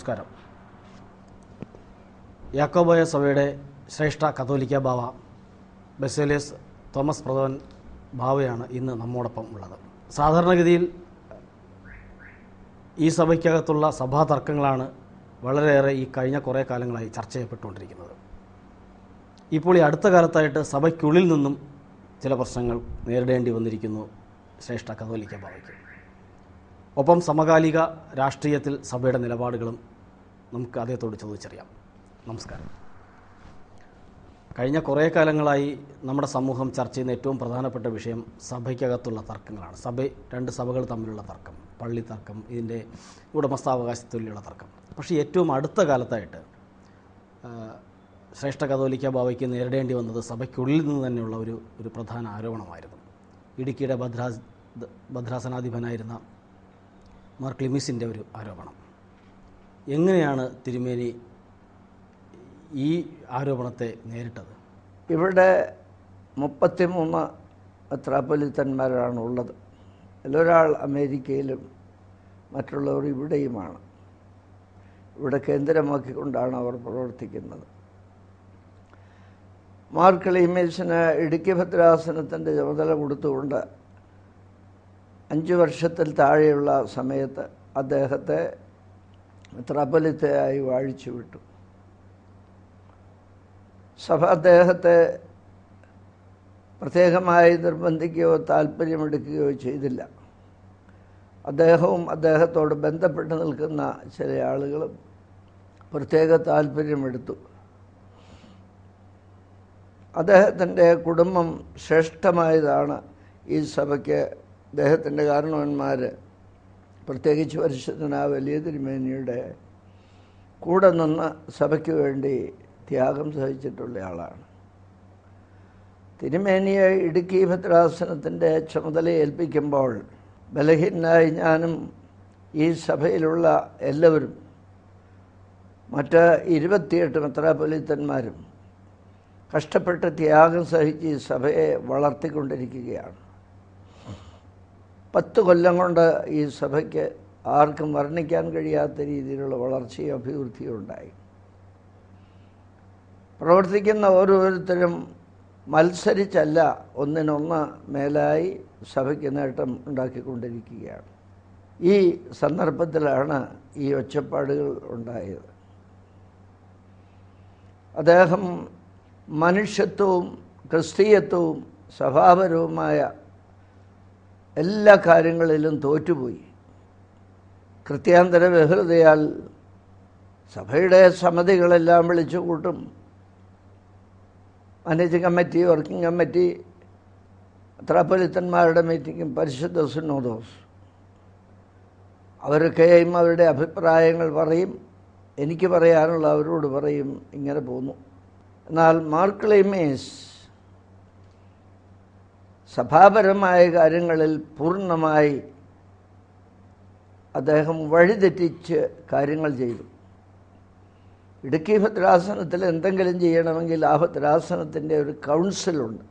നമസ്കാരം. യാക്കോബായ സഭയുടെ ശ്രേഷ്ഠ കത്തോലിക്ക ബാവ ബസേലിയസ് തോമസ് പ്രഥമൻ ബാവയാണ് ഇന്ന് നമ്മോടൊപ്പം ഉള്ളത്. സാധാരണഗതിയിൽ ഈ സഭയ്ക്കകത്തുള്ള സഭാ തർക്കങ്ങളാണ് വളരെയേറെ ഈ കഴിഞ്ഞ കുറേ കാലങ്ങളായി ചർച്ച ചെയ്യപ്പെട്ടുകൊണ്ടിരിക്കുന്നത്. ഇപ്പോൾ ഈ അടുത്ത കാലത്തായിട്ട് സഭയ്ക്കുള്ളിൽ നിന്നും ചില പ്രശ്നങ്ങൾ നേരിടേണ്ടി വന്നിരിക്കുന്നു ശ്രേഷ്ഠ കത്തോലിക്ക ബാവയ്ക്ക്. ഒപ്പം സമകാലിക രാഷ്ട്രീയത്തിൽ സഭയുടെ നിലപാടുകളും നമുക്ക് അദ്ദേഹത്തോട് ചോദിച്ചറിയാം. നമസ്കാരം. കഴിഞ്ഞ കുറേ കാലങ്ങളായി നമ്മുടെ സമൂഹം ചർച്ച ചെയ്യുന്ന ഏറ്റവും പ്രധാനപ്പെട്ട വിഷയം സഭയ്ക്കകത്തുള്ള തർക്കങ്ങളാണ്. രണ്ട് സഭകൾ തമ്മിലുള്ള തർക്കം, പള്ളി തർക്കം, ഇതിൻ്റെ ഉടമസ്ഥാവകാശത്തിലുള്ള തർക്കം. പക്ഷേ ഏറ്റവും അടുത്ത കാലത്തായിട്ട് ശ്രേഷ്ഠ കത്തോലിക്ക ബാവയ്ക്ക് നേരിടേണ്ടി വന്നത് സഭയ്ക്കുള്ളിൽ നിന്ന് തന്നെയുള്ള ഒരു പ്രധാന ആരോപണമായിരുന്നു. ഇടുക്കിയുടെ ഭദ്രാസനാധിപനായിരുന്ന മാർ ക്ലിമിസിൻ്റെ ഒരു ആരോപണം. എങ്ങനെയാണ് തിരുമേനി ഈ ആരോപണത്തെ നേരിട്ടത്? ഇവിടെ 33 മെത്രാപ്പൊലീത്തന്മാരാണ് ഉള്ളത്. അതിലൊരാൾ അമേരിക്കയിലും മറ്റുള്ളവർ ഇവിടെയുമാണ്. ഇവിടെ കേന്ദ്രമാക്കിക്കൊണ്ടാണ് അവർ പ്രവർത്തിക്കുന്നത്. മാർ ക്ലീമീസിന് ഇടുക്കി ഭദ്രാസനത്തിൻ്റെ ചുമതല കൊടുത്തുകൊണ്ട് 5 വർഷത്തിൽ താഴെയുള്ള സമയത്ത് അദ്ദേഹത്തെ മെത്രാപ്പൊലീത്തയായി വാഴിച്ചു വിട്ടു. സഭ അദ്ദേഹത്തെ പ്രത്യേകമായി നിർബന്ധിക്കുകയോ താല്പര്യമെടുക്കുകയോ ചെയ്തില്ല. അദ്ദേഹവും അദ്ദേഹത്തോട് ബന്ധപ്പെട്ട് നിൽക്കുന്ന ചില ആളുകളും പ്രത്യേക താല്പര്യമെടുത്തു. അദ്ദേഹത്തിൻ്റെ കുടുംബം ശ്രേഷ്ഠമായതാണ്. ഈ സഭയ്ക്ക് അദ്ദേഹത്തിൻ്റെ കാരണവന്മാർ, പ്രത്യേകിച്ച് പരിശുദ്ധനായ വലിയ തിരുമേനിയുടെ കൂടെ നിന്ന് സഭയ്ക്ക് വേണ്ടി ത്യാഗം സഹിച്ചിട്ടുള്ള ആളാണ്. തിരുമേനിയെ ഇടുക്കി ഭദ്രാസനത്തിൻ്റെ ചുമതല ഏൽപ്പിക്കുമ്പോൾ ബലഹീനായി ഞാനും ഈ സഭയിലുള്ള എല്ലാവരും മറ്റ് 28 മെത്രാപ്പൊലീത്തന്മാരും കഷ്ടപ്പെട്ട് ത്യാഗം സഹിച്ച് ഈ സഭയെ വളർത്തിക്കൊണ്ടിരിക്കുകയാണ്. 10 കൊല്ലം കൊണ്ട് ഈ സഭയ്ക്ക് ആർക്കും വർണ്ണിക്കാൻ കഴിയാത്ത രീതിയിലുള്ള വളർച്ചയും അഭിവൃദ്ധിയും ഉണ്ടായി. പ്രവർത്തിക്കുന്ന ഓരോരുത്തരും മത്സരിച്ചല്ല, ഒന്നിനൊന്ന് മേലായി സഭയ്ക്ക് നേട്ടം ഉണ്ടാക്കിക്കൊണ്ടിരിക്കുകയാണ്. ഈ സന്ദർഭത്തിലാണ് ഈ ഒച്ചപ്പാടുകൾ ഉണ്ടായത്. അദ്ദേഹം മനുഷ്യത്വവും ക്രിസ്തീയത്വവും സ്വഭാവപരവുമായ എല്ലാ കാര്യങ്ങളിലും തോറ്റുപോയി. കൃത്യാന്തര ബഹുലതയാൽ സഭയുടെ സമിതികളെല്ലാം വിളിച്ചു കൂട്ടും. മാനേജിംഗ് കമ്മിറ്റി, വർക്കിംഗ് കമ്മിറ്റി, മെത്രാപ്പൊലീത്തന്മാരുടെ മീറ്റിംഗും പരിശുദ്ധ സിനോദോസ്, അവരൊക്കെയും അവരുടെ അഭിപ്രായങ്ങൾ പറയും. എനിക്ക് പറയാനുള്ള അവരോട് പറയും. ഇങ്ങനെ പോന്നു. എന്നാൽ മാർ ക്ലീമീസ് സഭാപരമായ കാര്യങ്ങളിൽ പൂർണ്ണമായി അദ്ദേഹം വഴിതെറ്റിച്ച് കാര്യങ്ങൾ ചെയ്തു. ഇടുക്കി ഭദ്രാസനത്തിൽ എന്തെങ്കിലും ചെയ്യണമെങ്കിൽ ആ ഭദ്രാസനത്തിൻ്റെ ഒരു കൗൺസിലുണ്ട്.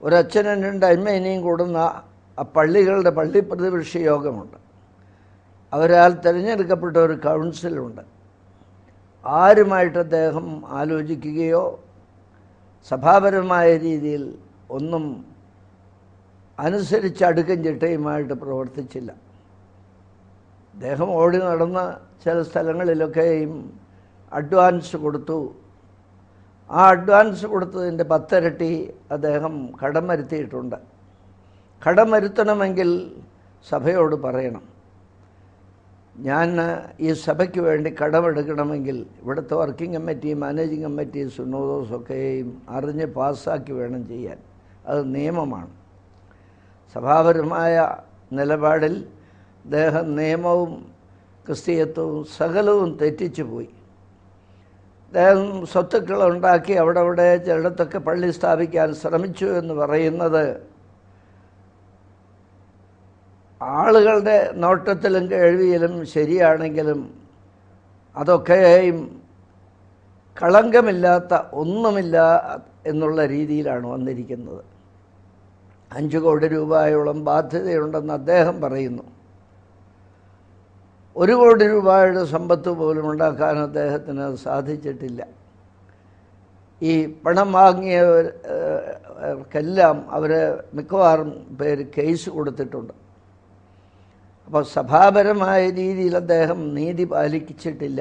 ഒരച്ഛനും 2 അമ്മേനെയും കൂടുന്ന ആ പള്ളികളുടെ പള്ളി പ്രതിപക്ഷ യോഗമുണ്ട്. അവരാൽ തിരഞ്ഞെടുക്കപ്പെട്ട ഒരു കൗൺസിലുണ്ട്. ആരുമായിട്ട് അദ്ദേഹം ആലോചിക്കുകയോ സഭാപരമായ രീതിയിൽ ഒന്നും അനുസരിച്ച് അടുക്കും ചിട്ടയുമായിട്ട് പ്രവർത്തിച്ചില്ല. അദ്ദേഹം ഓടി നടന്ന് ചില സ്ഥലങ്ങളിലൊക്കെയും അഡ്വാൻസ് കൊടുത്തു. ആ അഡ്വാൻസ് കൊടുത്തതിൻ്റെ 10 ഇരട്ടി അദ്ദേഹം കടം വരുത്തിയിട്ടുണ്ട്. കടം വരുത്തണമെങ്കിൽ സഭയോട് പറയണം. ഞാൻ ഈ സഭയ്ക്ക് വേണ്ടി കടമെടുക്കണമെങ്കിൽ ഇവിടുത്തെ വർക്കിംഗ് കമ്മിറ്റി, മാനേജിംഗ് കമ്മിറ്റി, സുനോദോസൊക്കെയും അറിഞ്ഞ് പാസ്സാക്കി വേണം ചെയ്യാൻ. അത് നിയമമാണ്. സഭാപരമായ നിലപാടിൽ അദ്ദേഹം നിയമവും ക്രിസ്തീയത്വവും സകലവും തെറ്റിച്ചു പോയി. അദ്ദേഹം സ്വത്തുക്കളുണ്ടാക്കി അവിടെ ചിലയിടത്തൊക്കെ പള്ളി സ്ഥാപിക്കാൻ ശ്രമിച്ചു എന്ന് പറയുന്നത് ആളുകളുടെ നോട്ടത്തിലും കേൾവിയിലും ശരിയാണെങ്കിലും അതൊക്കെയും കളങ്കമില്ലാത്ത ഒന്നുമില്ല എന്നുള്ള രീതിയിലാണ് വന്നിരിക്കുന്നത്. 5 കോടി രൂപയോളം ബാധ്യതയുണ്ടെന്ന് അദ്ദേഹം പറയുന്നു. 1 കോടി രൂപയുടെ സമ്പത്ത് പോലും ഉണ്ടാക്കാൻ അദ്ദേഹത്തിന് സാധിച്ചിട്ടില്ല. ഈ പണം വാങ്ങിയവർക്കെല്ലാം അവരെ മിക്കവാറും പേര് കേസ് കൊടുത്തിട്ടുണ്ട്. അപ്പോൾ സഭാപരമായ രീതിയിൽ അദ്ദേഹം നീതി പാലിച്ചിട്ടില്ല.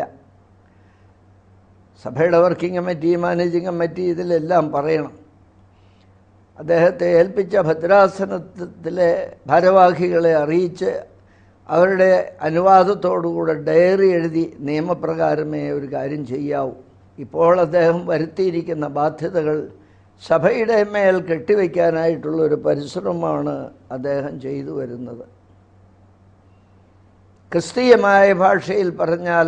സഭയുടെ വർക്കിംഗ് കമ്മിറ്റി, മാനേജിംഗ് കമ്മിറ്റി ഇതിലെല്ലാം പറയണം. അദ്ദേഹത്തെ ഏൽപ്പിച്ച ഭദ്രാസനത്തിലെ ഭാരവാഹികളെ അറിയിച്ച് അവരുടെ അനുവാദത്തോടുകൂടെ ഡയറി എഴുതി നിയമപ്രകാരമേ ഒരു കാര്യം ചെയ്യാവൂ. ഇപ്പോൾ അദ്ദേഹം വരുത്തിയിരിക്കുന്ന ബാധ്യതകൾ സഭയുടെ മേൽ കെട്ടിവയ്ക്കാനായിട്ടുള്ളൊരു പരിശ്രമമാണ് അദ്ദേഹം ചെയ്തു വരുന്നത്. ക്രിസ്തീയമായ ഭാഷയിൽ പറഞ്ഞാൽ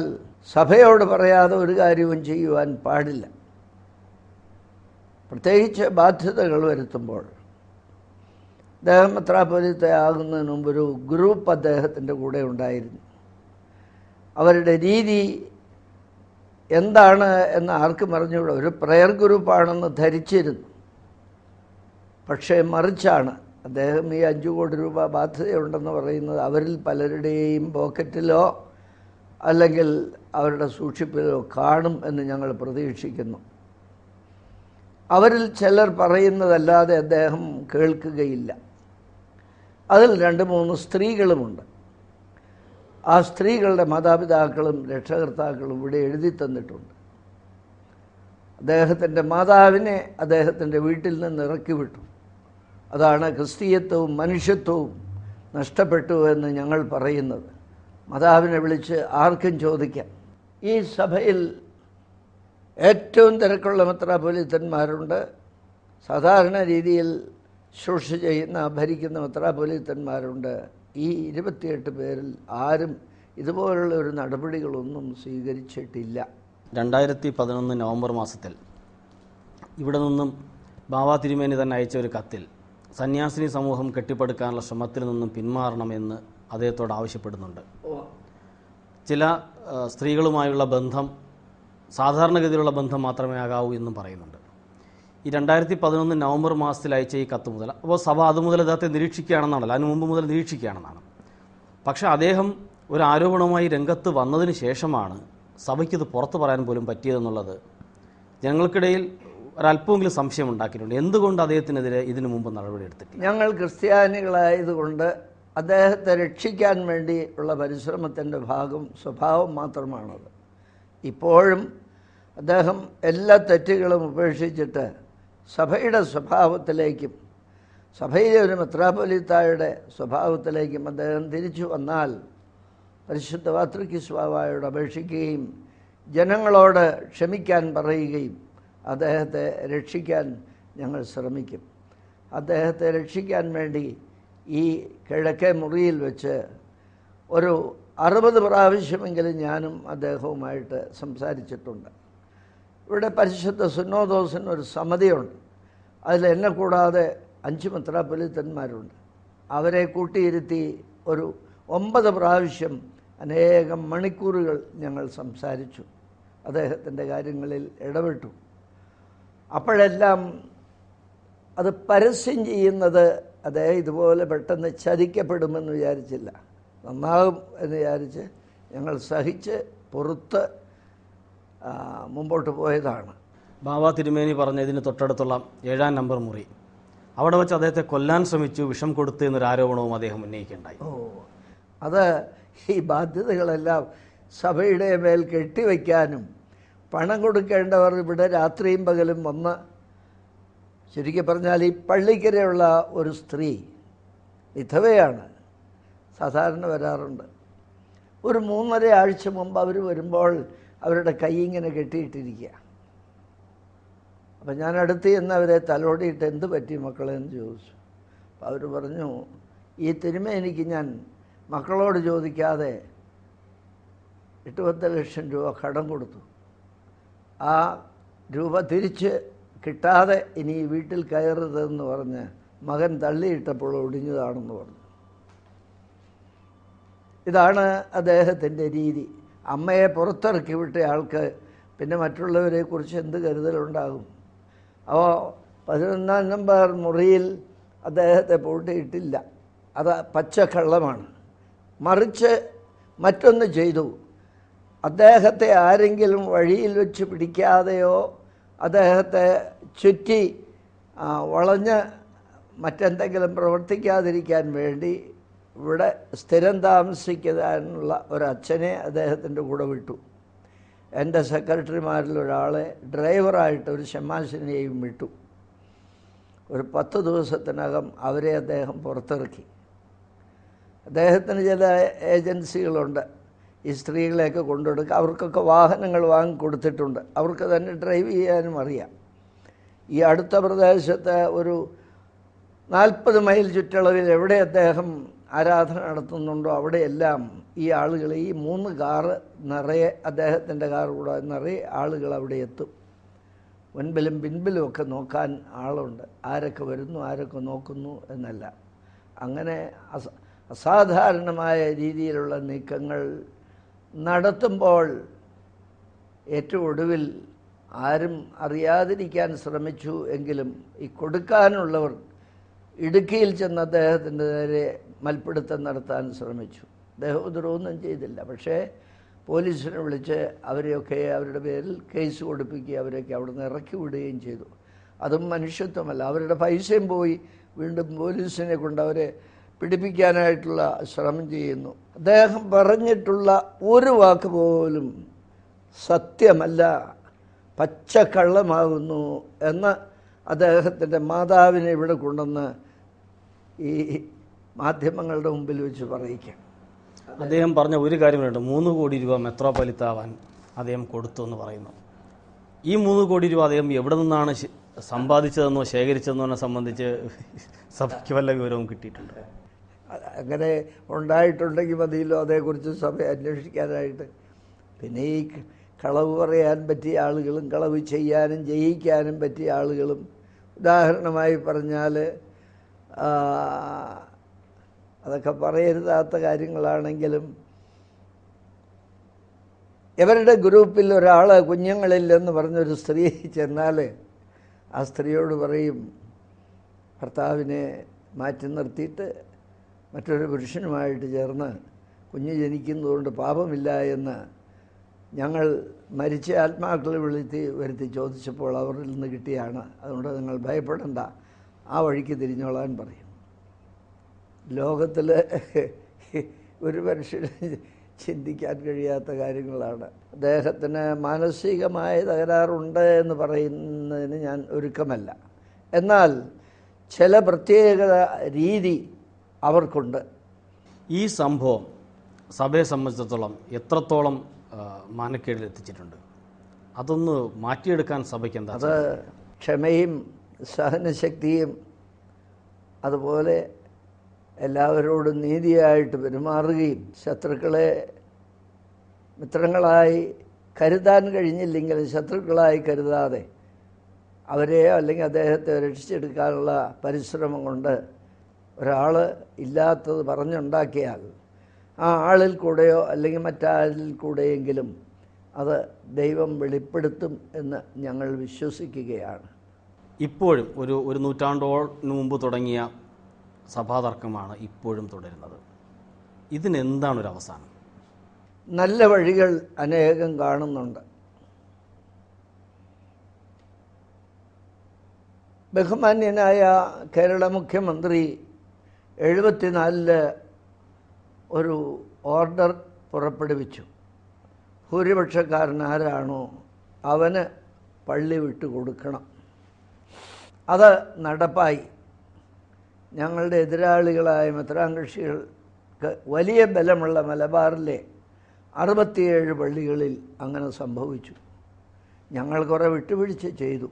സഭയോട് പറയാതെ ഒരു കാര്യവും ചെയ്യുവാൻ പാടില്ല. പ്രത്യേകിച്ച് ബാധ്യതകൾ വരുത്തുമ്പോൾ. അദ്ദേഹം മെത്രാപ്പൊലീത്ത ആകുന്നതിന് മുമ്പ് ഒരു ഗ്രൂപ്പ് അദ്ദേഹത്തിൻ്റെ കൂടെ ഉണ്ടായിരുന്നു. അവരുടെ രീതി എന്താണ് എന്ന് ആർക്കും അറിഞ്ഞുകൂടാ. ഒരു പ്രെയർ ഗ്രൂപ്പാണെന്ന് ധരിച്ചിരുന്നു. പക്ഷേ മറിച്ചാണ്. അദ്ദേഹം ഈ 5 കോടി രൂപ ബാധ്യതയുണ്ടെന്ന് പറയുന്നത് അവരിൽ പലരുടെയും പോക്കറ്റിലോ അല്ലെങ്കിൽ അവരുടെ സൂക്ഷിപ്പിലോ കാണും എന്ന് ഞങ്ങൾ പ്രതീക്ഷിക്കുന്നു. അവരിൽ ചിലർ പറയുന്നതല്ലാതെ അദ്ദേഹം കേൾക്കുകയില്ല. അതിൽ 2-3 സ്ത്രീകളുമുണ്ട്. ആ സ്ത്രീകളുടെ മാതാപിതാക്കളും രക്ഷകർത്താക്കളും ഇവിടെ എഴുതി തന്നിട്ടുണ്ട്. അദ്ദേഹത്തിൻ്റെ മാതാവിനെ അദ്ദേഹത്തിൻ്റെ വീട്ടിൽ നിന്ന് ഇറക്കി വിട്ടു. അതാണ് ക്രിസ്തീയത്വവും മനുഷ്യത്വവും നഷ്ടപ്പെട്ടു എന്ന് ഞങ്ങൾ പറയുന്നത്. മാതാവിനെ വിളിച്ച് ആർക്കും ചോദിക്കാം. ഈ സഭയിൽ ഏറ്റവും തിരക്കുള്ള മെത്രാപ്പൊലീത്തന്മാരുണ്ട്. സാധാരണ രീതിയിൽ ശുശ്രൂഷ ചെയ്യുന്ന ഭരിക്കുന്ന മെത്രാപ്പൊലീത്തന്മാരുണ്ട്. ഈ 28 പേരിൽ ആരും ഇതുപോലുള്ള ഒരു നടപടികളൊന്നും സ്വീകരിച്ചിട്ടില്ല. 2011 നവംബർ മാസത്തിൽ ഇവിടെ നിന്നും ബാവ തിരുമേനി തന്നെ അയച്ച ഒരു കത്തിൽ സന്യാസിനി സമൂഹം കെട്ടിപ്പടുക്കാനുള്ള ശ്രമത്തിൽ നിന്നും പിന്മാറണമെന്ന് അദ്ദേഹത്തോട് ആവശ്യപ്പെടുന്നുണ്ട്. ചില സ്ത്രീകളുമായുള്ള ബന്ധം സാധാരണഗതിയിലുള്ള ബന്ധം മാത്രമേ ആകാവൂ എന്നും പറയുന്നുണ്ട്. ഈ 2011 നവംബർ മാസത്തിൽ അയച്ച ഈ കത്ത് മുതൽ, അപ്പോൾ സഭ അതുമുതൽ അദ്ദേഹത്തെ നിരീക്ഷിക്കുകയാണെന്നാണല്ലോ, അതിന് മുമ്പ് മുതൽ നിരീക്ഷിക്കുകയാണെന്നാണ്. പക്ഷേ അദ്ദേഹം ഒരു ആരോപണവുമായി രംഗത്ത് വന്നതിന് ശേഷമാണ് സഭയ്ക്കിത് പുറത്തു പറയാൻ പോലും പറ്റിയതെന്നുള്ളത് ജനങ്ങൾക്കിടയിൽ ഒരല്പമെങ്കിലും സംശയം ഉണ്ടാക്കിയിട്ടുണ്ട്. എന്തുകൊണ്ട് അദ്ദേഹത്തിനെതിരെ ഇതിനു മുമ്പ് നടപടിയെടുത്തിട്ടില്ല? ഞങ്ങൾ ക്രിസ്ത്യാനികളായതുകൊണ്ട് അദ്ദേഹത്തെ രക്ഷിക്കാൻ വേണ്ടി ഉള്ള പരിശ്രമത്തിൻ്റെ സ്വഭാവം മാത്രമാണത്. ഇപ്പോഴും അദ്ദേഹം എല്ലാ തെറ്റുകളും ഉപേക്ഷിച്ചിട്ട് സഭയുടെ സ്വഭാവത്തിലേക്കും സഭയിലെ ഒരു മെത്രാപ്പൊലീത്തായുടെ സ്വഭാവത്തിലേക്കും അദ്ദേഹം തിരിച്ചു വന്നാൽ പരിശുദ്ധ പാത്രികീസ്വാവയോട് അപേക്ഷിക്കുകയും ജനങ്ങളോട് ക്ഷമിക്കാൻ പറയുകയും അദ്ദേഹത്തെ രക്ഷിക്കാൻ ഞങ്ങൾ ശ്രമിക്കും. അദ്ദേഹത്തെ രക്ഷിക്കാൻ വേണ്ടി ഈ കിഴക്കേ മുറിയിൽ വെച്ച് ഒരു 60 പ്രാവശ്യമെങ്കിലും ഞാനും അദ്ദേഹവുമായിട്ട് സംസാരിച്ചിട്ടുണ്ട്. ഇവിടെ പരിശുദ്ധ സുന്നോദോസിന് ഒരു സമിതിയുണ്ട്. അതിൽ എന്നെ കൂടാതെ 5 മെത്രാപ്പൊലീത്തന്മാരുണ്ട്. അവരെ കൂട്ടിയിരുത്തി ഒരു 9 പ്രാവശ്യം അനേകം മണിക്കൂറുകൾ ഞങ്ങൾ സംസാരിച്ചു. അദ്ദേഹത്തിൻ്റെ കാര്യങ്ങളിൽ ഇടപെട്ടു. അപ്പോഴെല്ലാം അത് പരസ്യം ചെയ്യുന്നത് അദ്ദേഹം ഇതുപോലെ പെട്ടെന്ന് ചതിക്കപ്പെടുമെന്ന് വിചാരിച്ചില്ല. നന്നാകും എന്ന് വിചാരിച്ച് ഞങ്ങൾ സഹിച്ച് പുറത്ത് മുമ്പോട്ട് പോയതാണ്. ബാവ തിരുമേനി പറഞ്ഞ ഇതിന് തൊട്ടടുത്തുള്ള 7-ാം നമ്പർ മുറി, അവിടെ വെച്ച് അദ്ദേഹത്തെ കൊല്ലാൻ ശ്രമിച്ചു, വിഷം കൊടുത്തു എന്നൊരു ആരോപണവും അദ്ദേഹം ഉന്നയിക്കുകയുണ്ടായി. അത് ഈ ബാധ്യതകളെല്ലാം സഭയുടെ മേൽ കെട്ടിവയ്ക്കാനും പണം കൊടുക്കേണ്ടവർ ഇവിടെ രാത്രിയും പകലും വന്ന്, ശരിക്കും പറഞ്ഞാൽ ഈ പള്ളിക്കരയുള്ള ഒരു സ്ത്രീ വിധവയാണ്, സാധാരണ വരാറുണ്ട്. ഒരു 3.5 ആഴ്ച മുമ്പ് അവർ വരുമ്പോൾ അവരുടെ കൈ ഇങ്ങനെ കെട്ടിയിട്ടിരിക്കുക. അപ്പം ഞാൻ അടുത്ത് ചെന്ന് അവരെ തലോടിയിട്ട് എന്ത് പറ്റി മക്കളെ എന്ന് ചോദിച്ചു. അപ്പോൾ അവർ പറഞ്ഞു, ഈ തിരുമേനിക്ക് ഞാൻ മക്കളോട് ചോദിക്കാതെ 8-10 ലക്ഷം രൂപ കടം കൊടുത്തു. ആ രൂപ തിരിച്ച് കിട്ടാതെ ഇനി വീട്ടിൽ കയറരുതെന്ന് പറഞ്ഞ് മകൻ തള്ളിയിട്ടപ്പോൾ ഒടിഞ്ഞതാണെന്ന് പറഞ്ഞു. ഇതാണ് അദ്ദേഹത്തിൻ്റെ രീതി. അമ്മയെ പുറത്തിറക്കി വിട്ട ആൾക്ക് പിന്നെ മറ്റുള്ളവരെക്കുറിച്ച് എന്ത് കരുതലുണ്ടാകും? അപ്പോൾ 11-ാം നമ്പർ മുറിയിൽ അദ്ദേഹത്തെ പൂട്ടിയിട്ടില്ല. അത് പച്ചക്കള്ളമാണ്. മറിച്ച് മറ്റൊന്ന് ചെയ്തു. അദ്ദേഹത്തെ ആരെങ്കിലും വഴിയിൽ വെച്ച് പിടിക്കാതെയോ അദ്ദേഹത്തെ ചുറ്റി വളഞ്ഞ് മറ്റെന്തെങ്കിലും പ്രവർത്തിക്കാതിരിക്കാൻ വേണ്ടി ഇവിടെ സ്ഥിരം താമസിക്കാനുള്ള ഒരച്ഛനെ അദ്ദേഹത്തിൻ്റെ കൂടെ വിട്ടു. എൻ്റെ സെക്രട്ടറിമാരിൽ ഒരാളെ ഡ്രൈവറായിട്ട് ഒരു ഷമ്മാശിനെയും വിട്ടു. ഒരു 10 ദിവസത്തിനകം അവരെ അദ്ദേഹം പുറത്തിറക്കി. അദ്ദേഹത്തിന് ചില ഏജൻസികളുണ്ട് ഈ സ്ത്രീകളെയൊക്കെ കൊണ്ടുകൊടുക്കുക. അവർക്കൊക്കെ വാഹനങ്ങൾ വാങ്ങിക്കൊടുത്തിട്ടുണ്ട്. അവർക്ക് തന്നെ ഡ്രൈവ് ചെയ്യാനും അറിയാം. ഈ അടുത്ത പ്രദേശത്ത് ഒരു 40 മൈൽ ചുറ്റളവിൽ എവിടെ അദ്ദേഹം ആരാധന നടത്തുന്നുണ്ടോ അവിടെയെല്ലാം ഈ ആളുകൾ, ഈ 3 കാറ് നിറയെ, അദ്ദേഹത്തിൻ്റെ കാർ കൂടെ നിറയെ ആളുകൾ അവിടെ എത്തും. മുൻപിലും പിൻപിലും ഒക്കെ നോക്കാൻ ആളുണ്ട്. ആരൊക്കെ വരുന്നു, ആരൊക്കെ നോക്കുന്നു എന്നല്ല. അങ്ങനെ അസാധാരണമായ രീതിയിലുള്ള നീക്കങ്ങൾ നടത്തുമ്പോൾ ഏറ്റവും ഒടുവിൽ ആരും അറിയാതിരിക്കാൻ ശ്രമിച്ചു എങ്കിലും ഈ കൊടുക്കാനുള്ളവർ ഇടുക്കിയിൽ ചെന്ന് അദ്ദേഹത്തിൻ്റെ നേരെ മൽപ്പിടുത്തം നടത്താൻ ശ്രമിച്ചു. അദ്ദേഹം ഉപദ്രവമൊന്നും ചെയ്തില്ല. പക്ഷേ പോലീസിനെ വിളിച്ച് അവരെയൊക്കെ അവരുടെ പേരിൽ കേസ് കൊടുപ്പിക്കുകയും അവരെയൊക്കെ അവിടെ നിന്ന് ഇറക്കി വിടുകയും ചെയ്തു. അതും മനുഷ്യത്വമല്ല. അവരുടെ പൈസയും പോയി വീണ്ടും പോലീസിനെ കൊണ്ട് അവരെ പിടിപ്പിക്കാനായിട്ടുള്ള ശ്രമം ചെയ്യുന്നു. അദ്ദേഹം പറഞ്ഞിട്ടുള്ള ഒരു വാക്ക് പോലും സത്യമല്ല, പച്ചക്കള്ളമാകുന്നു എന്ന് അദ്ദേഹത്തിൻ്റെ മാതാവിനെ ഇവിടെ കൊണ്ടുവന്ന് ഈ മാധ്യമങ്ങളുടെ മുമ്പിൽ വെച്ച് പറയിക്കാം. അദ്ദേഹം പറഞ്ഞ ഒരു കാര്യമുണ്ട്, 3 കോടി രൂപ മെത്രോപൊലിത്താവാൻ അദ്ദേഹം കൊടുത്തു എന്ന് പറയുന്നു. ഈ 3 കോടി രൂപ അദ്ദേഹം എവിടെ നിന്നാണ് സമ്പാദിച്ചതെന്നോ ശേഖരിച്ചതെന്നോ സംബന്ധിച്ച് സഭയ്ക്ക് വല്ല വിവരവും കിട്ടിയിട്ടുണ്ട്? അങ്ങനെ ഉണ്ടായിട്ടുണ്ടെങ്കിൽ മതിയല്ലോ അതേക്കുറിച്ച് സഭ അന്വേഷിക്കാനായിട്ട്. പിന്നെ ഈ കളവ് പറയാൻ പറ്റിയ ആളുകളും കളവ് ചെയ്യാനും ജയിക്കാനും പറ്റിയ ആളുകളും, ഉദാഹരണമായി പറഞ്ഞാൽ അതൊക്കെ പറയരുതാത്ത കാര്യങ്ങളാണെങ്കിലും ഇവരുടെ ഗ്രൂപ്പിൽ ഒരാൾ കുഞ്ഞുങ്ങളില്ലെന്ന് പറഞ്ഞൊരു സ്ത്രീ ചെന്നാൽ ആ സ്ത്രീയോട് പറയും, ഭർത്താവിനെ മാറ്റി നിർത്തിയിട്ട് മറ്റൊരു പുരുഷനുമായിട്ട് ചേർന്ന് കുഞ്ഞ് ജനിക്കുന്നതുകൊണ്ട് പാപമില്ല എന്ന് ഞങ്ങൾ മരിച്ച ആത്മാക്കളെ വരുത്തി ചോദിച്ചപ്പോൾ അവരിൽ നിന്ന് കിട്ടിയാണ്. അതുകൊണ്ട് നിങ്ങൾ ഭയപ്പെടണ്ട, ആ വഴിക്ക് തിരിഞ്ഞോളാൻ പറയും. ലോകത്തിൽ ഒരു മനുഷ്യന് ചിന്തിക്കാൻ കഴിയാത്ത കാര്യങ്ങളാണ്. അദ്ദേഹത്തിന് മാനസികമായ തകരാറുണ്ട് എന്ന് പറയുന്നതിന് ഞാൻ ഒരുക്കമല്ല. എന്നാൽ ചില പ്രത്യേക രീതി അവർക്കുണ്ട്. ഈ സംഭവം സഭയെ സംബന്ധിച്ചിടത്തോളം എത്രത്തോളം മാനക്കേടിൽ എത്തിച്ചിട്ടുണ്ട്? അതൊന്ന് മാറ്റിയെടുക്കാൻ സഭയ്ക്ക് എന്താ? അത് ക്ഷമയും സഹനശക്തിയും അതുപോലെ എല്ലാവരോടും നീതിയായിട്ട് പെരുമാറുകയും ശത്രുക്കളെ മിത്രങ്ങളായി കരുതാൻ കഴിഞ്ഞില്ലെങ്കിലും ശത്രുക്കളായി കരുതാതെ അവരെയോ അല്ലെങ്കിൽ അദ്ദേഹത്തെ രക്ഷിച്ചെടുക്കാനുള്ള പരിശ്രമം കൊണ്ട് ഒരാൾ ഇല്ലാത്തത് പറഞ്ഞുണ്ടാക്കിയാൽ ആ ആളിൽ കൂടെയോ അല്ലെങ്കിൽ മറ്റാളിൽ കൂടെയെങ്കിലും അത് ദൈവം വെളിപ്പെടുത്തും എന്ന് ഞങ്ങൾ വിശ്വസിക്കുകയാണ്. ഇപ്പോഴും ഒരു നൂറ്റാണ്ടോളിന് മുമ്പ് തുടങ്ങിയ സഭാതർക്കമാണ് ഇപ്പോഴും തുടരുന്നത്. ഇതിനെന്താണ് ഒരു അവസാനം? നല്ല വഴികൾ അനേകം കാണുന്നുണ്ട്. ബഹുമാന്യനായ കേരള മുഖ്യമന്ത്രി 74 ഒരു ഓർഡർ പുറപ്പെടുവിച്ചു. ഭൂരിപക്ഷക്കാരൻ ആരാണോ അവന് പള്ളി വിട്ടു കൊടുക്കണം. അത് നടപ്പായി. ഞങ്ങളുടെ എതിരാളികളായ മെത്രാങ്കക്ഷികൾക്ക് വലിയ ബലമുള്ള മലബാറിലെ 67 പള്ളികളിൽ അങ്ങനെ സംഭവിച്ചു. ഞങ്ങൾ കുറേ വിട്ടുവീഴ്ച ചെയ്തു.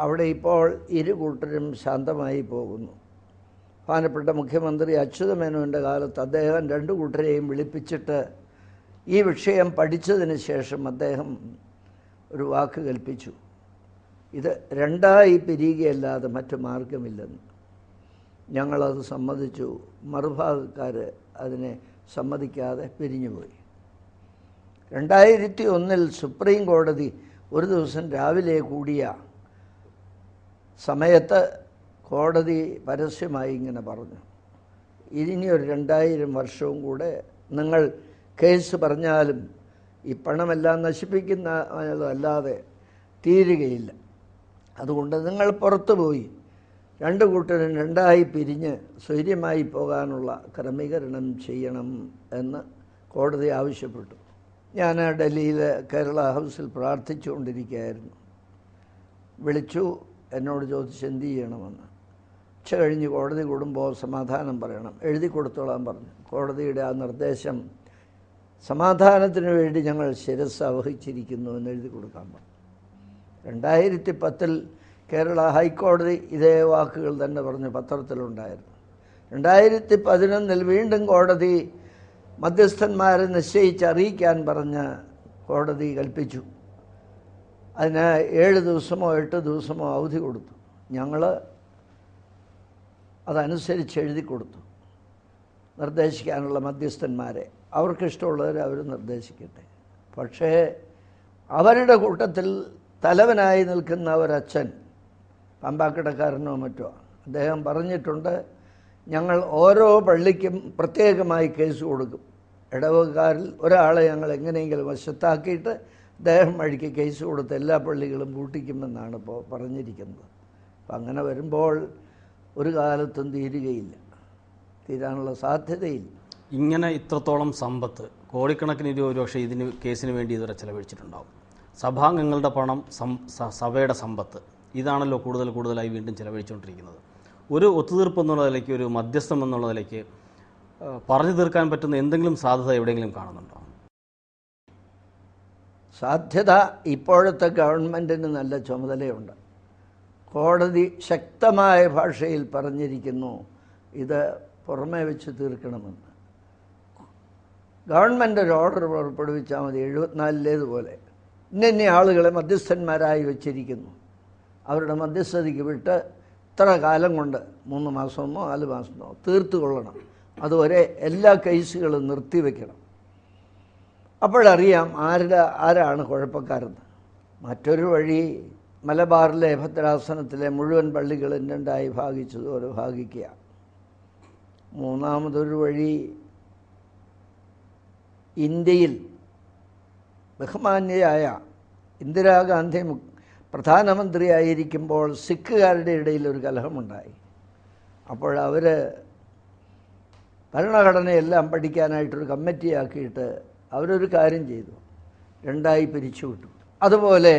അവിടെ ഇപ്പോൾ ഇരു കൂട്ടരും ശാന്തമായി പോകുന്നു. ബഹുമാനപ്പെട്ട മുഖ്യമന്ത്രി അച്യുതമേനോൻ്റെ കാലത്ത് അദ്ദേഹം 2 കൂട്ടരെയും വിളിപ്പിച്ചിട്ട് ഈ വിഷയം പഠിച്ചതിന് ശേഷം അദ്ദേഹം ഒരു വാക്ക് കൽപ്പിച്ചു, ഇത് 2ആയി പിരിയുകയല്ലാതെ മറ്റു മാർഗമില്ലെന്ന്. ഞങ്ങളത് സമ്മതിച്ചു. മറുഭാഗക്കാർ അതിനെ സമ്മതിക്കാതെ പിരിഞ്ഞുപോയി. 2001 സുപ്രീം കോടതി ഒരു ദിവസം രാവിലെ കൂടിയ സമയത്ത് കോടതി പരസ്യമായി ഇങ്ങനെ പറഞ്ഞു, ഇനിയൊരു 2000 വർഷവും കൂടെ നിങ്ങൾ കേസ് പറഞ്ഞാലും ഈ പണമെല്ലാം നശിപ്പിക്കുന്ന അല്ലാതെ തീരുകയില്ല. അതുകൊണ്ട് നിങ്ങൾ പുറത്തു പോയി 2 കൂട്ടരും 2ആയി പിരിഞ്ഞ് സ്വൈര്യമായി പോകാനുള്ള ക്രമീകരണം ചെയ്യണം എന്ന് കോടതി ആവശ്യപ്പെട്ടു. ഞാൻ ഡൽഹിയിൽ കേരള ഹൗസിൽ പ്രാർത്ഥിച്ചുകൊണ്ടിരിക്കുകയായിരുന്നു. വിളിച്ചു, എന്നോട് ചോദിച്ച് എന്ത് ചെയ്യണമെന്ന്. ഉച്ച കഴിഞ്ഞ് കോടതി കൂടുമ്പോൾ സമാധാനം പറയണം, എഴുതി കൊടുത്തോളാൻ പറഞ്ഞു. കോടതിയുടെ ആ നിർദ്ദേശം സമാധാനത്തിന് വേണ്ടി ഞങ്ങൾ ശിരസ്സ് വഹിച്ചിരിക്കുന്നു എന്ന് എഴുതി കൊടുക്കാൻ പറഞ്ഞു. 2010 കേരള ഹൈക്കോടതി ഇതേ വാക്കുകൾ തന്നെ പറഞ്ഞ് പത്രത്തിലുണ്ടായിരുന്നു. 2011 വീണ്ടും കോടതി മധ്യസ്ഥന്മാരെ നിശ്ചയിച്ച് അറിയിക്കാൻ പറഞ്ഞ് കോടതി കൽപ്പിച്ചു. അതിന് 7 ദിവസമോ 8 ദിവസമോ അവധി കൊടുത്തു. ഞങ്ങൾ അതനുസരിച്ച് എഴുതി കൊടുത്തു. നിർദ്ദേശിക്കാനുള്ള മധ്യസ്ഥന്മാരെ അവർക്കിഷ്ടമുള്ളവരെ അവർ നിർദ്ദേശിക്കട്ടെ. പക്ഷേ അവരുടെ കൂട്ടത്തിൽ തലവനായി നിൽക്കുന്ന ഒരച്ഛൻ, പമ്പാക്കടക്കാരനോ മറ്റോ, അദ്ദേഹം പറഞ്ഞിട്ടുണ്ട്, ഞങ്ങൾ ഓരോ പള്ളിക്കും പ്രത്യേകമായി കേസ് കൊടുക്കും. ഇടവകക്കാരിൽ ഒരാളെ ഞങ്ങൾ എങ്ങനെയെങ്കിലും വശത്താക്കിയിട്ട് അദ്ദേഹം വഴിക്ക് കേസ് കൊടുത്ത് എല്ലാ പള്ളികളും പൂട്ടിക്കുമെന്നാണ് ഇപ്പോൾ പറഞ്ഞിരിക്കുന്നത്. അപ്പം അങ്ങനെ വരുമ്പോൾ ഒരു കാലത്തും തീരുകയില്ല, തീരാനുള്ള സാധ്യതയില്ല. ഇങ്ങനെ ഇത്രത്തോളം സമ്പത്ത്, കോടിക്കണക്കിന് രൂപ ഒരുപക്ഷെ ഇതിന് കേസിന് വേണ്ടി ഇതുവരെ ചെലവഴിച്ചിട്ടുണ്ടാവും. സഭാംഗങ്ങളുടെ പണം, സഭയുടെ സമ്പത്ത്, ഇതാണല്ലോ കൂടുതലായി വീണ്ടും ചെലവഴിച്ചുകൊണ്ടിരിക്കുന്നത്. ഒരു ഒത്തുതീർപ്പ് എന്നുള്ള നിലയ്ക്ക്, ഒരു മധ്യസ്ഥം എന്നുള്ള നിലയ്ക്ക് പറഞ്ഞു തീർക്കാൻ പറ്റുന്ന എന്തെങ്കിലും സാധ്യത എവിടെയെങ്കിലും കാണുന്നുണ്ടോ? സാധ്യത ഇപ്പോഴത്തെ ഗവൺമെൻറ്റിന് നല്ല ചുമതലയുണ്ട്. കോടതി ശക്തമായ ഭാഷയിൽ പറഞ്ഞിരിക്കുന്നു ഇത് പുറമേ വെച്ച് തീർക്കണമെന്ന്. ഗവൺമെൻറ് ഒരു ഓർഡർ പുറപ്പെടുവിച്ചാൽ മതി. 74ലേതുപോലെ ഇന്ന ആളുകളെ മധ്യസ്ഥന്മാരായി വച്ചിരിക്കുന്നു, അവരുടെ മധ്യസ്ഥതയ്ക്ക് വിട്ട് ഇത്ര കാലം കൊണ്ട് 3 മാസമോ 4 മാസമോ തീർത്തു കൊള്ളണം. അതുവരെ എല്ലാ കേസുകളും നിർത്തിവെക്കണം. അപ്പോഴറിയാം ആരാണ് കുഴപ്പക്കാരെന്ന്. മറ്റൊരു വഴി മലബാറിലെ ഭദ്രാസനത്തിലെ മുഴുവൻ പള്ളികളും 2ആയി ഭാഗിച്ചതുപോലെ ഭാഗിക്കുക. മൂന്നാമതൊരു വഴി, ഇന്ത്യയിൽ ബഹുമാന്യയായ ഇന്ദിരാഗാന്ധി പ്രധാനമന്ത്രിയായിരിക്കുമ്പോൾ സിഖുകാരുടെ ഇടയിൽ ഒരു കലഹമുണ്ടായി. അപ്പോഴവർ ഭരണഘടനയെല്ലാം പഠിക്കാനായിട്ടൊരു കമ്മിറ്റിയാക്കിയിട്ട് അവരൊരു കാര്യം ചെയ്തു, 2ആയി പിരിച്ചുവിട്ടു. അതുപോലെ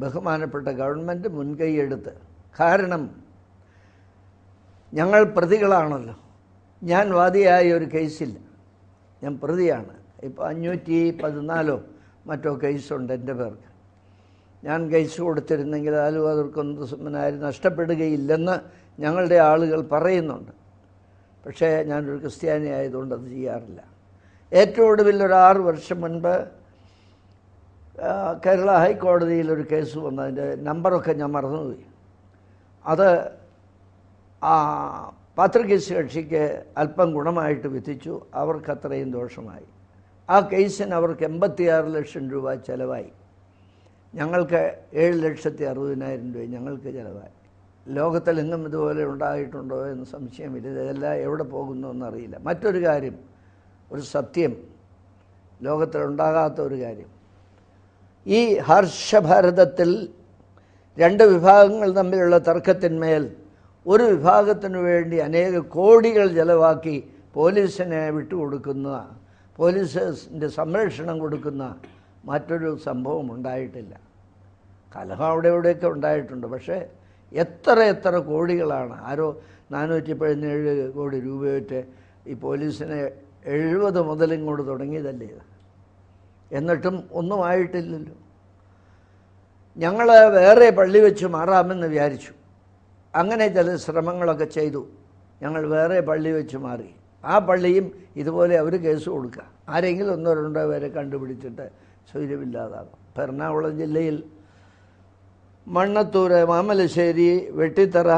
ബഹുമാനപ്പെട്ട ഗവൺമെൻറ് മുൻകൈയെടുത്ത്, കാരണം ഞങ്ങൾ പ്രതികളാണല്ലോ. ഞാൻ വാദിയായ ഒരു കേസില്ല, ഞാൻ പ്രതിയാണ്. ഇപ്പോൾ 514 മറ്റോ കേസുണ്ട് എൻ്റെ പേർക്ക്. ഞാൻ കേസ് കൊടുത്തിരുന്നെങ്കിൽ ആലുവാതർക്കൊന്നും നഷ്ടപ്പെടുകയില്ലെന്ന് ഞങ്ങളുടെ ആളുകൾ പറയുന്നുണ്ട്. പക്ഷേ ഞാനൊരു ക്രിസ്ത്യാനി ആയതുകൊണ്ട് അത് ചെയ്യാറില്ല. ഏറ്റവും ഒടുവിൽ ഒരു 6 വർഷം മുൻപ് കേരള ഹൈക്കോടതിയിലൊരു കേസ് വന്നു. അതിൻ്റെ നമ്പറൊക്കെ ഞാൻ മറന്നുപോയി. അത് പാത്രികേസ് കക്ഷിക്ക് അല്പം ഗുണമായിട്ട് വിധിച്ചു, അവർക്ക് അത്രയും ദോഷമായി. ആ കേസിന് അവർക്ക് 86 ലക്ഷം രൂപ ചിലവായി. ഞങ്ങൾക്ക് 7,60,60,000 രൂപ ഞങ്ങൾക്ക് ചിലവായി. ലോകത്തിലെങ്ങും ഇതുപോലെ ഉണ്ടായിട്ടുണ്ടോ എന്ന് സംശയമില്ല. ഇതെല്ലാം എവിടെ പോകുന്നു എന്നറിയില്ല. മറ്റൊരു കാര്യം, ഒരു സത്യം, ലോകത്തിലുണ്ടാകാത്ത ഒരു കാര്യം, ഈ ഹർഷഭാരതത്തിൽ 2 വിഭാഗങ്ങൾ തമ്മിലുള്ള തർക്കത്തിന്മേൽ ഒരു വിഭാഗത്തിനു വേണ്ടി അനേക കോടികൾ ചെലവാക്കി പോലീസിനെ വിട്ടുകൊടുക്കുന്ന, പോലീസിൻ്റെ സംരക്ഷണം കൊടുക്കുന്ന മറ്റൊരു സംഭവം ഉണ്ടായിട്ടില്ല. കലഹം അവിടെ ഇവിടെയൊക്കെ ഉണ്ടായിട്ടുണ്ട്. പക്ഷേ എത്ര കോടികളാണ്, ആരോ 417 കോടി രൂപയായിട്ട് ഈ പോലീസിനെ 70 മുതൽ ഇങ്ങോട്ട് തുടങ്ങിയതല്ലേ ഇത്. എന്നിട്ടും ഒന്നും ആയിട്ടില്ലല്ലോ. ഞങ്ങൾ വേറെ പള്ളി വെച്ച് മാറാമെന്ന് വിചാരിച്ചു. അങ്ങനെ ചില ശ്രമങ്ങളൊക്കെ ചെയ്തു. ഞങ്ങൾ വേറെ പള്ളി വെച്ച് മാറി. ആ പള്ളിയും ഇതുപോലെ അവർ കേസ് കൊടുക്കുക. ആരെങ്കിലും 1-2 പേരെ കണ്ടുപിടിച്ചിട്ട് സ്വൈര്യമില്ലാതാകും. എറണാകുളം ജില്ലയിൽ മണ്ണത്തൂർ, മാമലശ്ശേരി, വെട്ടിത്തറ,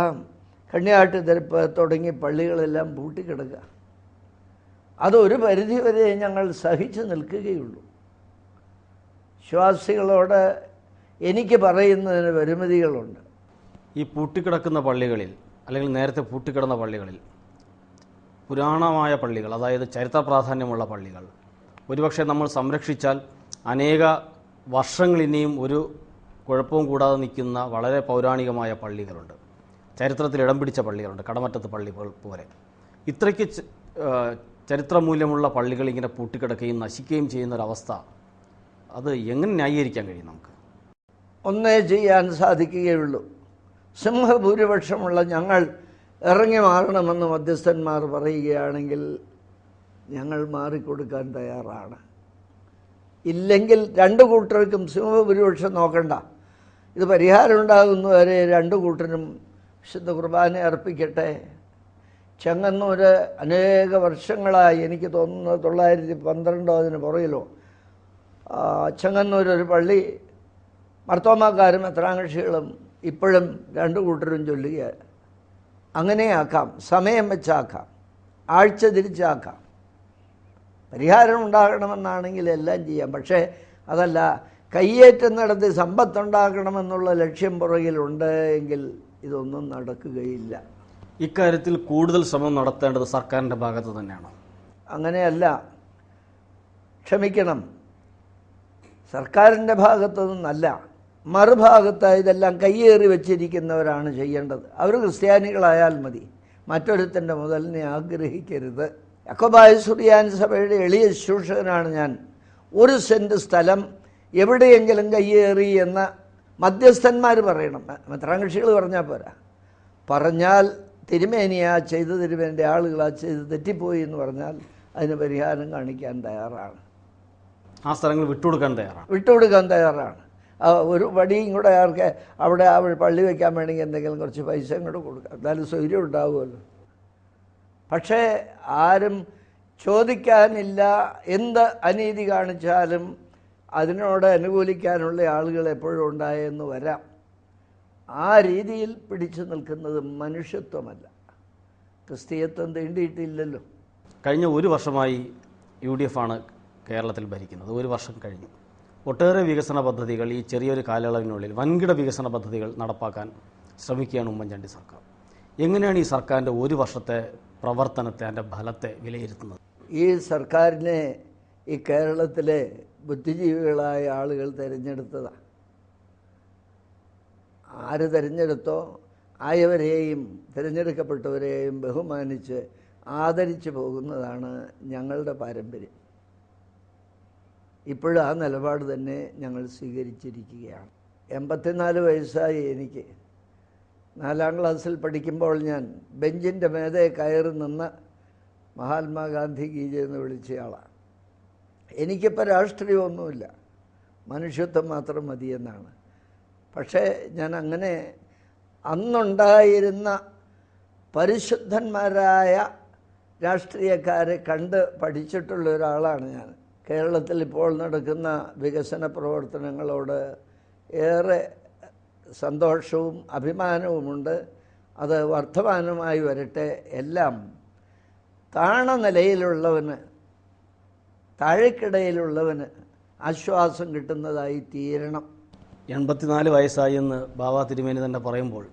കണ്യാട്ടുതെരുപ്പ് തുടങ്ങി പള്ളികളെല്ലാം പൂട്ടിക്കിടക്കുക. അതൊരു പരിധിവരെ ഞങ്ങൾ സഹിച്ചു നിൽക്കുകയുള്ളൂ. വിശ്വാസികളോട് എനിക്ക് പറയുന്നതിന് പരിമിതികളുണ്ട്. ഈ പൂട്ടിക്കിടക്കുന്ന പള്ളികളിൽ, അല്ലെങ്കിൽ നേരത്തെ പൂട്ടിക്കിടന്ന പള്ളികളിൽ പുരാണമായ പള്ളികൾ, അതായത് ചരിത്ര പ്രാധാന്യമുള്ള പള്ളികൾ, ഒരുപക്ഷെ നമ്മൾ സംരക്ഷിച്ചാൽ അനേക വർഷങ്ങൾ ഇനിയും ഒരു കുഴപ്പവും കൂടാതെ നിൽക്കുന്ന വളരെ പൗരാണികമായ പള്ളികളുണ്ട്, ചരിത്രത്തിൽ ഇടം പിടിച്ച പള്ളികളുണ്ട്, കടമറ്റത്ത് പള്ളികൾ പോലെ. ഇത്രയ്ക്ക് ചരിത്രമൂല്യമുള്ള പള്ളികൾ ഇങ്ങനെ പൂട്ടിക്കിടക്കുകയും നശിക്കുകയും ചെയ്യുന്നൊരവസ്ഥ, അത് എങ്ങനെ ന്യായീകരിക്കാൻ കഴിയും നമുക്ക്? ഒന്നേ ചെയ്യാൻ സാധിക്കുകയുള്ളൂ. സിംഹഭൂരിപക്ഷമുള്ള ഞങ്ങൾ ഇറങ്ങി മാറണമെന്ന് മധ്യസ്ഥന്മാർ പറയുകയാണെങ്കിൽ ഞങ്ങൾ മാറിക്കൊടുക്കാൻ തയ്യാറാണ്. ഇല്ലെങ്കിൽ രണ്ടു കൂട്ടർക്കും സിംഹഭൂരിപക്ഷം നോക്കണ്ട, ഇത് പരിഹാരം ഉണ്ടാകുന്നവരെ രണ്ടു കൂട്ടരും വിശുദ്ധ കുർബാന അർപ്പിക്കട്ടെ. ചെങ്ങന്നൂർ അനേക വർഷങ്ങളായി, എനിക്ക് തോന്നുന്നത് 912 അതിന് പുറകിലോ, ചെങ്ങന്നൂർ ഒരു പള്ളി മർത്തോമാക്കാരും എത്രാങ്കക്ഷികളും ഇപ്പോഴും രണ്ടു കൂട്ടരും ചൊല്ലുക. അങ്ങനെയാക്കാം, സമയം വെച്ചാക്കാം, ആഴ്ച തിരിച്ചാക്കാം. പരിഹാരം ഉണ്ടാകണമെന്നാണെങ്കിൽ എല്ലാം ചെയ്യാം. പക്ഷേ അതല്ല, കയ്യേറ്റം നടത്തി സമ്പത്തുണ്ടാക്കണമെന്നുള്ള ലക്ഷ്യം പുറകിലുണ്ട് എങ്കിൽ ഇതൊന്നും നടക്കുകയില്ല. ഇക്കാര്യത്തിൽ കൂടുതൽ ശ്രമം നടത്തേണ്ടത് സർക്കാരിൻ്റെ ഭാഗത്ത് തന്നെയാണ്. അങ്ങനെയല്ല, ക്ഷമിക്കണം, സർക്കാരിൻ്റെ ഭാഗത്തു നിന്നല്ല, മറുഭാഗത്ത് ഇതെല്ലാം കയ്യേറി വച്ചിരിക്കുന്നവരാണ് ചെയ്യേണ്ടത്. അവർ ക്രിസ്ത്യാനികളായാൽ മതി, മറ്റൊരുത്തൻ്റെ മുതലിനെ ആഗ്രഹിക്കരുത്. യാക്കോബായ സുറിയാനി സഭയുടെ എളിയ ശുശ്രൂഷകനാണ് ഞാൻ. 1 സെൻറ്റ് സ്ഥലം എവിടെയെങ്കിലും കയ്യേറി എന്ന് മധ്യസ്ഥന്മാർ പറയണം, മെത്രാങ്കക്ഷികൾ പറഞ്ഞാൽ പോരാ. പറഞ്ഞാൽ തിരുമേനിയാ ചെയ്ത്, തിരുമേൻ്റെ ആളുകളാ ചെയ്ത്, തെറ്റിപ്പോയി എന്ന് പറഞ്ഞാൽ അതിന് പരിഹാരം കാണിക്കാൻ തയ്യാറാണ്. ആ സ്ഥലങ്ങൾ വിട്ടുകൊടുക്കാൻ തയ്യാറാണ്. ഒരു വടിയും കൂടെ ആർക്ക് അവിടെ പള്ളി വയ്ക്കാൻ വേണമെങ്കിൽ എന്തെങ്കിലും കുറച്ച് പൈസയും കൂടെ കൊടുക്കാം, എന്നാലും സൗകര്യം ഉണ്ടാവുമല്ലോ. പക്ഷേ ആരും ചോദിക്കാനില്ല. എന്ത് അനീതി കാണിച്ചാലും അതിനോട് അനുകൂലിക്കാനുള്ള ആളുകൾ എപ്പോഴും ഉണ്ടായെന്ന് വരാം. ആ രീതിയിൽ പിടിച്ചു നിൽക്കുന്നത് മനുഷ്യത്വമല്ല, ക്രിസ്തീയത്വം തീണ്ടിയിട്ടില്ലല്ലോ. കഴിഞ്ഞ 1 വർഷമായി UDF ആണ് കേരളത്തിൽ ഭരിക്കുന്നത്. 1 വർഷം കഴിഞ്ഞു. ഒട്ടേറെ വികസന പദ്ധതികൾ ഈ ചെറിയൊരു കാലയളവിനുള്ളിൽ വൻകിട വികസന പദ്ധതികൾ നടപ്പാക്കാൻ ശ്രമിക്കുകയാണ് ഉമ്മൻചാണ്ടി സർക്കാർ. എങ്ങനെയാണ് ഈ സർക്കാരിൻ്റെ 1 വർഷത്തെ പ്രവർത്തനത്തെ, അതിൻ്റെ ഫലത്തെ വിലയിരുത്തുന്നത്? ഈ സർക്കാരിനെ ഈ കേരളത്തിലെ ബുദ്ധിജീവികളായ ആളുകൾ തിരഞ്ഞെടുത്തതാണ്. ആര് തിരഞ്ഞെടുത്തോ ആയവരെയും തിരഞ്ഞെടുക്കപ്പെട്ടവരെയും ബഹുമാനിച്ച് ആദരിച്ചു പോകുന്നതാണ് ഞങ്ങളുടെ പാരമ്പര്യം. ഇപ്പോഴും ആ നിലപാട് തന്നെ ഞങ്ങൾ സ്വീകരിച്ചിരിക്കുകയാണ്. 84 വയസ്സായി എനിക്ക്. 4ാം ക്ലാസ്സിൽ പഠിക്കുമ്പോൾ ഞാൻ ബെഞ്ചിൻ്റെ മേതെ കയറി നിന്ന് മഹാത്മാഗാന്ധി ഗീജയെന്ന് വിളിച്ചയാളാണ്. എനിക്കിപ്പോൾ രാഷ്ട്രീയമൊന്നുമില്ല, മനുഷ്യത്വം മാത്രം മതിയെന്നാണ്. പക്ഷേ ഞാൻ അങ്ങനെ അന്നുണ്ടായിരുന്ന പരിശുദ്ധന്മാരായ രാഷ്ട്രീയക്കാരെ കണ്ട് പഠിച്ചിട്ടുള്ള ഒരാളാണ് ഞാൻ. കേരളത്തിൽ ഇപ്പോൾ നടക്കുന്ന വികസന പ്രവർത്തനങ്ങളോട് ഏറെ സന്തോഷവും അഭിമാനവുമുണ്ട്. അത് വർദ്ധമാനമായി വരട്ടെ. എല്ലാം താണനിലയിലുള്ളവന്, താഴേക്കിടയിലുള്ളവന് ആശ്വാസം കിട്ടുന്നതായി തീരണം. 84 വയസ്സായി എന്ന് ബാബ തിരുമേനി തന്നെ പറയുമ്പോൾ,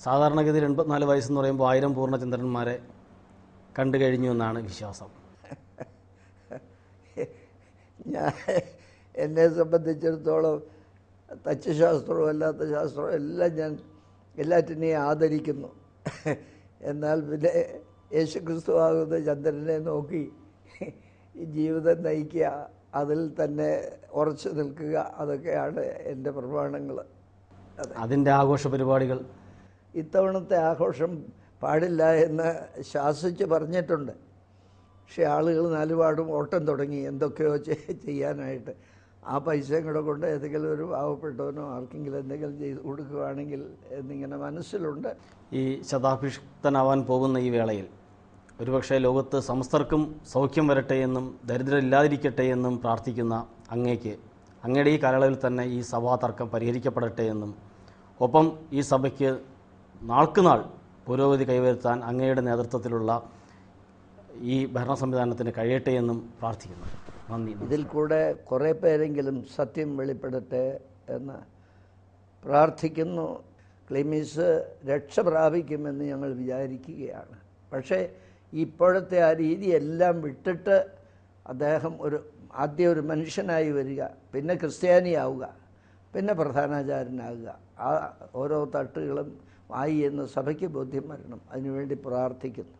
സാധാരണഗതിയിൽ 84 വയസ്സെന്ന് പറയുമ്പോൾ 1000 പൂർണ്ണചന്ദ്രന്മാരെ കണ്ടു കഴിഞ്ഞു എന്നാണ് വിശ്വാസം. എന്നെ സംബന്ധിച്ചിടത്തോളം തച്ചുശാസ്ത്രവും അല്ലാത്ത ശാസ്ത്രവും എല്ലാം ഞാൻ എല്ലാറ്റിനെയും ആദരിക്കുന്നു. എന്നാൽ പിന്നെ യേശുക്രിസ്തു ആകുന്ന ചന്ദ്രനെ നോക്കി ഈ ജീവിതം നയിക്കുക, അതിൽ തന്നെ ഉറച്ചു നിൽക്കുക, അതൊക്കെയാണ് എൻ്റെ പ്രമാണങ്ങൾ. അതിൻ്റെ ആഘോഷ പരിപാടികൾ ഇത്തവണത്തെ ആഘോഷം പാടില്ല എന്ന് ശാസിച്ച് പറഞ്ഞിട്ടുണ്ട്. പക്ഷേ ആളുകൾ നാലുപാടും ഓട്ടം തുടങ്ങി എന്തൊക്കെയോ ചെയ്യാനായിട്ട്. ആ പൈസയും കൂടെ കൊണ്ട് ഏതെങ്കിലും ഒരു പാവപ്പെട്ടവനോ ആർക്കെങ്കിലും എന്തെങ്കിലും ചെയ്ത് കൊടുക്കുകയാണെങ്കിൽ എന്നിങ്ങനെ മനസ്സിലുണ്ട്. ഈ ശതാഭിഷിക്തനാവാൻ പോകുന്ന ഈ വേളയിൽ ഒരുപക്ഷെ ലോകത്ത് സമസ്തർക്കും സൗഖ്യം വരട്ടെ എന്നും ദരിദ്രരില്ലാതിരിക്കട്ടെ എന്നും പ്രാർത്ഥിക്കുന്ന അങ്ങേക്ക്, അങ്ങയുടെ ഈ കാലയളവിൽ തന്നെ ഈ സഭാ തർക്കം പരിഹരിക്കപ്പെടട്ടെ എന്നും, ഒപ്പം ഈ സഭയ്ക്ക് നാൾക്കുനാൾ പുരോഗതി കൈവരുത്താൻ അങ്ങയുടെ നേതൃത്വത്തിലുള്ള ഈ ഭരണ സംവിധാനത്തിന് കഴിയട്ടെ എന്നും പ്രാർത്ഥിക്കുന്നു. നന്ദി. ഇതിൽ കൂടെ കുറേ പേരെങ്കിലും സത്യം വെളിപ്പെടട്ടെ എന്ന് പ്രാർത്ഥിക്കുന്നു. ക്ലീമീസ് രക്ഷ പ്രാപിക്കുമെന്ന് ഞങ്ങൾ വിചാരിക്കുകയാണ്. പക്ഷേ ഇപ്പോഴത്തെ ആ രീതിയെല്ലാം വിട്ടിട്ട് അദ്ദേഹം ആദ്യം ഒരു മനുഷ്യനായി വരിക, പിന്നെ ക്രിസ്ത്യാനിയാവുക, പിന്നെ പ്രധാനാചാര്യനാകുക. ആ ഓരോ തട്ടുകളും ആയി എന്ന് സഭയ്ക്ക് ബോധ്യം വരണം. അതിനുവേണ്ടി പ്രാർത്ഥിക്കുന്നു.